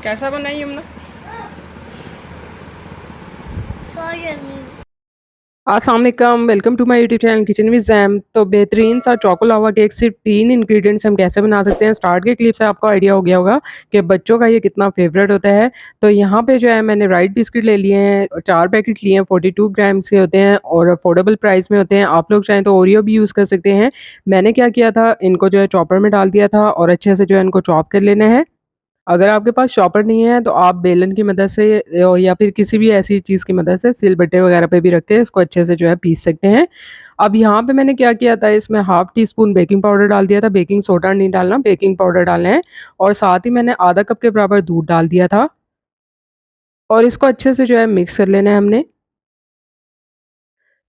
कैसा बनाई हमने? अस्सलाम वालेकुम, welcome to my YouTube channel kitchen with jam. तो बेहतरीन सा चोको लावा केक सिर्फ 3 इंग्रेडिएंट्स से हम कैसे बना सकते हैं। स्टार्ट के क्लिप से आपको आइडिया हो गया होगा कि बच्चों का ये कितना फेवरेट होता है। तो यहाँ पे जो है मैंने राइट बिस्किट ले लिए हैं, 4 पैकेट लिए हैं, 42 ग्राम्स के होते हैं और अफोर्डेबल प्राइस में होते हैं। आप लोग चाहें तो ओरियो भी यूज़ कर सकते हैं। मैंने क्या किया था, इनको जो है चॉपर में डाल दिया था और अच्छे से जो है इनको चॉप कर लेना है। अगर आपके पास चॉपर नहीं है तो आप बेलन की मदद से या फिर किसी भी ऐसी चीज़ की मदद से सिलबट्टे वगैरह पे भी रख के इसको अच्छे से जो है पीस सकते हैं। अब यहाँ पे मैंने क्या किया था, इसमें half tea spoon baking powder डाल दिया था। बेकिंग सोडा नहीं डालना, बेकिंग पाउडर डालना है। और साथ ही मैंने आधा कप के बराबर दूध डाल दिया था और इसको अच्छे से जो है मिक्स कर लेना है हमने।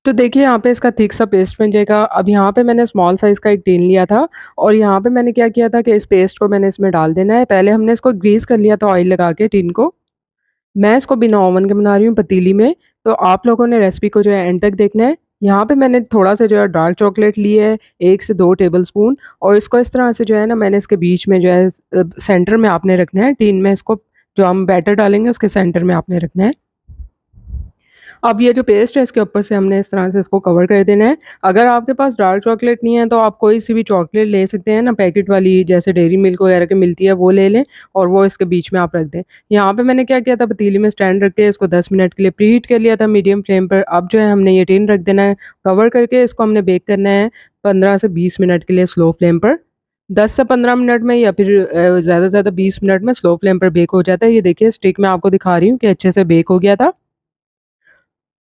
तो देखिए यहाँ पे इसका थिक सा पेस्ट बन जाएगा। अब यहाँ पे मैंने स्मॉल साइज़ का एक टिन लिया था और यहाँ पे मैंने क्या किया था कि इस पेस्ट को मैंने इसमें डाल देना है। पहले हमने इसको ग्रीस कर लिया था ऑयल लगा के टिन को। मैं इसको बिना ओवन के बना रही हूँ पतीली में। तो आप लोगों ने रेसिपी को जो है एंड तक देखना है। यहाँ पे मैंने थोड़ा-सा जो है डार्क चॉकलेट ली है, 1 से 2 टेबलस्पून, और इसको इस तरह से जो है ना मैंने इसके बीच में जो है सेंटर में आपने रखना है। टिन में इसको जो हम बैटर डालेंगे उसके सेंटर में आपने रखना है। अब ये जो पेस्ट है इसके ऊपर से हमने इस तरह से इसको कवर कर देना है। अगर आपके पास डार्क चॉकलेट नहीं है तो आप कोई सी भी चॉकलेट ले सकते हैं ना, पैकेट वाली, जैसे डेयरी मिल्क वगैरह की मिलती है वो ले लें और वो इसके बीच में आप रख दें। यहाँ पे मैंने क्या किया था, पतीली में स्टैंड रख के इसको 10 मिनट के लिए प्रीहीट कर लिया था मीडियम फ्लेम पर। अब जो है हमने ये टिन रख देना है कवर करके, इसको हमने बेक करना है 15 से 20 मिनट के लिए स्लो फ्लेम पर। 10 से 15 मिनट में या फिर ज़्यादा से ज़्यादा 20 मिनट में स्लो फ्लेम पर बेक हो जाता है। ये देखिए स्टिक में आपको दिखा रही हूँ कि अच्छे से बेक हो गया था।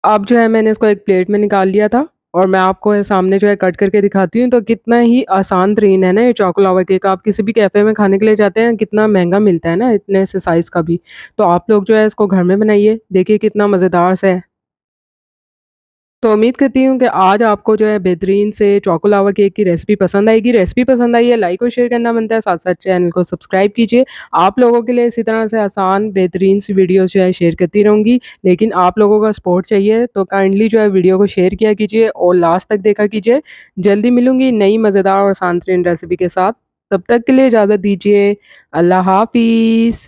अब जो है मैंने इसको एक प्लेट में निकाल लिया था और मैं आपको ये सामने जो है कट करके दिखाती हूँ। तो कितना ही आसान तरीन है ना ये चोको लावा केक। आप किसी भी कैफ़े में खाने के लिए जाते हैं, कितना महँगा मिलता है ना इतने से साइज़ का भी। तो आप लोग जो है इसको घर में बनाइए, देखिए कितना मज़ेदार सा है। तो उम्मीद करती हूँ कि आज आपको जो है बेहतरीन से चोको लावा केक की रेसिपी पसंद आएगी। रेसिपी पसंद आई है, लाइक और शेयर करना बनता है, साथ-साथ चैनल को सब्सक्राइब कीजिए। आप लोगों के लिए इसी तरह से आसान बेहतरीन सी वीडियोज़ जो है शेयर करती रहूँगी। लेकिन आप लोगों का सपोर्ट चाहिए, तो काइंडली जो है वीडियो को शेयर किया कीजिए और लास्ट तक देखा कीजिए। जल्दी मिलूँगी नई मज़ेदार और आसान तरीन रेसिपी के साथ। तब तक के लिए इजाज़त दीजिए। अल्लाह हाफ़िज़।